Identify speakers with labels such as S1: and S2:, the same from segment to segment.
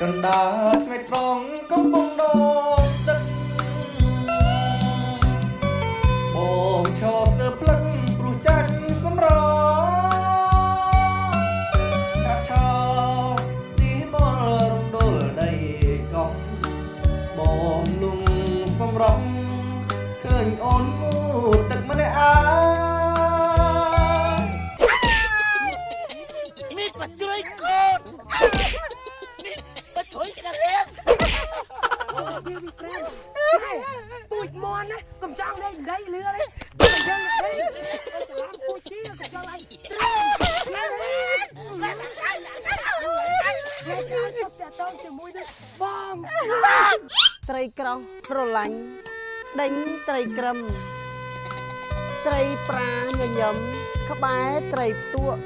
S1: កណ្ដាលថ្ងៃត្រង់កំពុងដងទឹកបងឈរស្ទើរផ្លឹកព្រោះចាញ់សម្រឆាឆោទីបលរំដុលដីកោះបងលងសម្រស់ឃើញអូនងូតទឹកម្នាក់
S2: នេះបច្ចុយកូននេះបច្ចុយករៀន
S3: វាក្រែមពូជមន់ណាកំចង់នេះដីលឿនេះតែយើងនេះច្រឡំពូជទីកំចង់ឲ្យត្រឹមហើយជប់តែតងជាមួយនឹងបង
S4: ត្រីក្រោះប្រឡាញ់ដេញត្រីក្រឹមត្រីប្រាញញឹមក្បែរត្រីផ្ទក់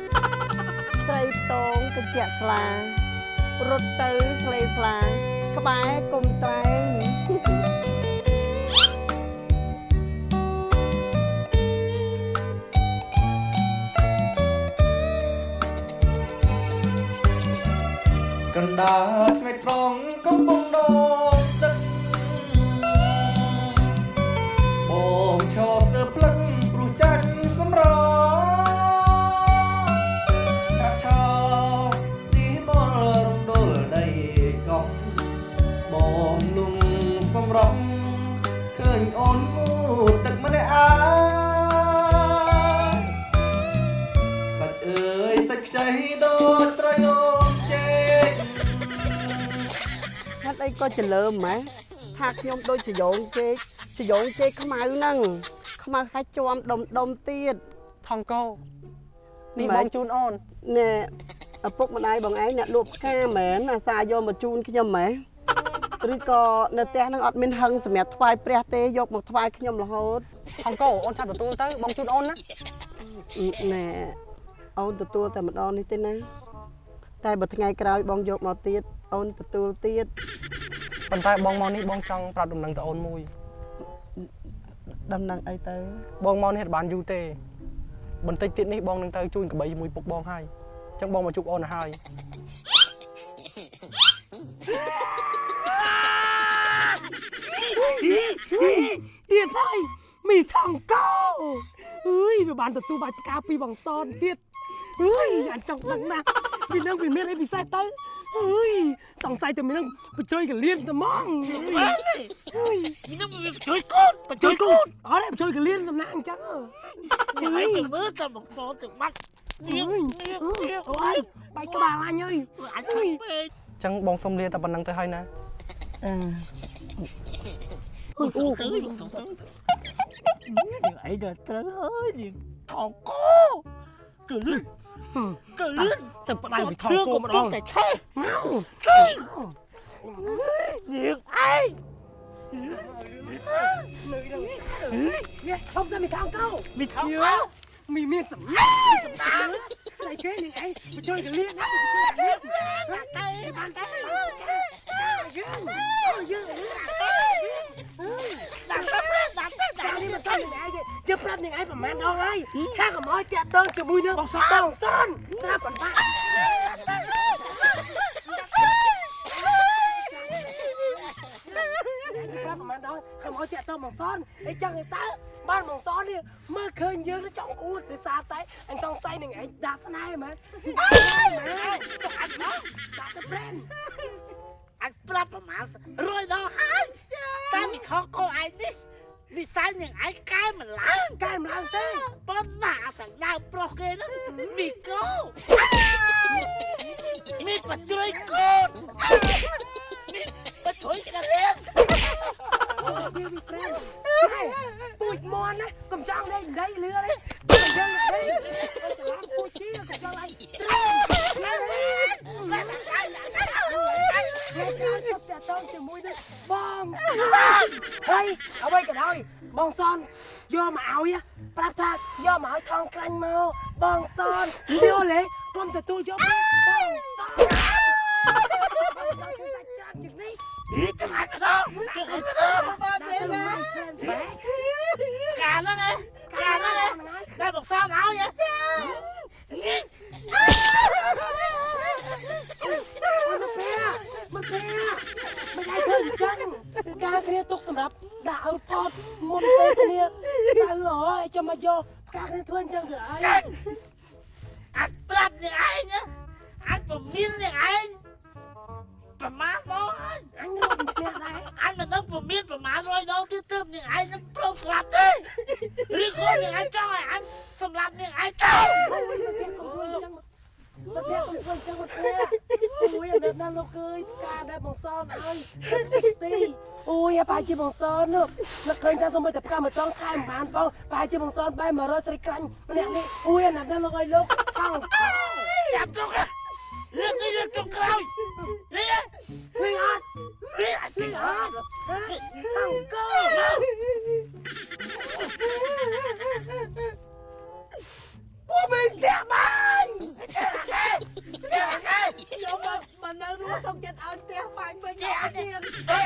S4: ត្រីតងកញ្ជាក់ស្លារត់ទៅស្លេស្លាក្បែរគុំត្រែង
S1: កណ្ដាលថ្ងៃត្រង់កំពុងដងទឹកបងឈរស្ទើរផ្លឹកព្រោះចាញ់សម្រឆាឆោទីបលរំដុលដីកោះបងលងសម្រស់ឃើញអូនងូតទឹកម្នាក់សាច់អើយសាច់ខ្ចីដូចត្រីអូនជេក
S4: ហេតុអីក៏ច្រើម៉ែថាខ្ញុំដូចសយងចេកខ្មៅហ្នឹងខ្មៅហើយជាប់ដុំទៀត
S3: ថងកោនេះបងជូនអូន
S4: ណែឪពុកម្ដាយបងឯងអ្នកលក់ផ្កាមែនអាសាយកមកជូនខ្ញុំម៉ែឬក៏នៅផ្ទះហ្នឹងអត់មានហឹងសម្រាប់ថ្វាយព្រះទេយកមកថ្វាយខ្ញុំរហូត
S3: ថងកោអូនឆាប់ទទួលទៅបងជូនអូនណា
S4: ណែអូនទទួលតែម្ដងនេះទេណាតែបើថ្ងៃក្រោយបងយកមកទៀតអូនទទួលទៀត
S3: ប៉ុន្តែបងមកនេះបងចង់ប្រាប់ដំណឹងទៅអូនមួយ
S4: ដំណឹងអីទៅ
S3: បងមកនេះបានយូរទេបន្តិចទៀតនេះបងនឹងទៅជួញក្បីជាមួយពុកបងហើយអញ្ចឹងបងមកជួបអូនទៅហើយទៀតហើយមីថងកោអើយវាបានទទួលបាច់ផ្កាពីបងសនទៀតអើយអញចង់ដឹងណាស់ពីនឹងវាមានអីពិសេសទៅអើយសង្ស័យតែមាននឹងបញ្ជុយកលៀនតែហ្មងអើយ
S2: នេះនឹងវាបច្ចុយកូន
S3: អត់ទេបញ្ជុយកលៀនតំណាងអញ្ចឹង
S2: នេះឯងទៅមើលតែមកសទៅបាច់នេះ
S3: អូយបាយក្បាលអញអើយ
S2: អញពេក
S3: អញ្ចឹងបងសុំលាតែប៉ុណ្្នឹងទៅហើយណា
S2: អូទៅទៅនេះឯងទៅត្រូវហើយនេះថងកោគឺលឿន
S3: តែផ្ដៃវាថងគោម្ដង
S2: តែឆេះយើងឯង
S3: នេះឈប់សិនមីថងកោ
S2: មីថងកោ
S3: មីមានសម្លាប់ស្អីគេនេះឯងបញ្ចូលកលៀនណាបញ្ចូលកលៀន
S2: តែបានតែ
S3: យើង
S2: ដាក់
S3: ចានេះមិនស្អីនេះឯងជិះប្រាប់នេះឯងប្រហែលដងហើយថាកុំឲ្យតាក់តងជាមួយនឹងបងសនស្រាប់ប៉ុន្តែប្រាប់ប្រហែលដងកុំឲ្យតាក់តងបងសនអីចឹងឯតើបានបងសននេះមើលឃើញយើងទៅចង់គួតដោយសារតែអញសង្ស័យនឹងឯងដាក់ស្នេហ៍មែនដាក់ទៅប្រេន
S2: អញប្រាប់ប្រហែល100ដងហើយតែមីថងកោឯងនេះវិស័យនឹងឯងកែមិនឡើង
S3: ទេ
S2: ប៉ុន្តែអាទាំងដើមប្រុសគេហ្នឹងមីកោមីបច្ចុយកូនមីបច្ចុយករៀន
S3: វាក្រែមពូជមន់ណាកំចង់នេះដីលឿនេះតែយើងនេះច្រឡំពូជទីកំចង់ឲ្យត្រឹមហើយជប់តែតងជាមួយនឹងបងហើយអ្វីក៏ដោយបងសនយកមកឲ្យប្រាប់ថាយកមកឲ្យថងក្រាញ់មកបងសនយល់ទេកុំទទួលយកបងសនច្រើនជាងនេះ
S2: ចាំឲ្យទៅកាលហ្នឹងតែបងសងឲ្យ
S3: มัน ไม่ได้เถินจังการเคลียร์ตกสำหรับด่าเอาทอดมนเปเนี่ยตายเหรอไอ้จะมาโยการเคลียร์ทวนจังเถอะไอ้
S2: อัดปรับยังไงเนี่ยอัดผมมินยังไงประมาณร้อย
S3: anh ngồi bên kia này
S2: อันมันต้องผมมินประมาณ100ที่เติมยังไงน้ำโปรสลับดิหรือคนยังไงจ้องไอ้อันสำหรับยังไงจ้อง
S3: mà bé con quên chẳng một bé ôi em đẹp đang lâu cười ca đẹp bằng son ơi tí ôi em bài chi bằng son nữa là khơi ta xong rồi tập ca mà trong thai mà ăn phong bài chi bằng son bay mà rồi sẽ canh nè đi ôi em đẹp đang lâu ơi lúc thằng
S2: จับตัวกันเรื่องนี้เรื่องตรงกลางเรียก
S3: Linh át
S2: เรียก
S3: Linh át thằng cơ
S2: กูเป็นแก่บ้านแก่แก่แก่แก่
S4: យកមកមិននៅរស់សុំចិត្តឲ្យផ្ទះបាញ់វិញអត់ទៀត
S2: เฮ้ย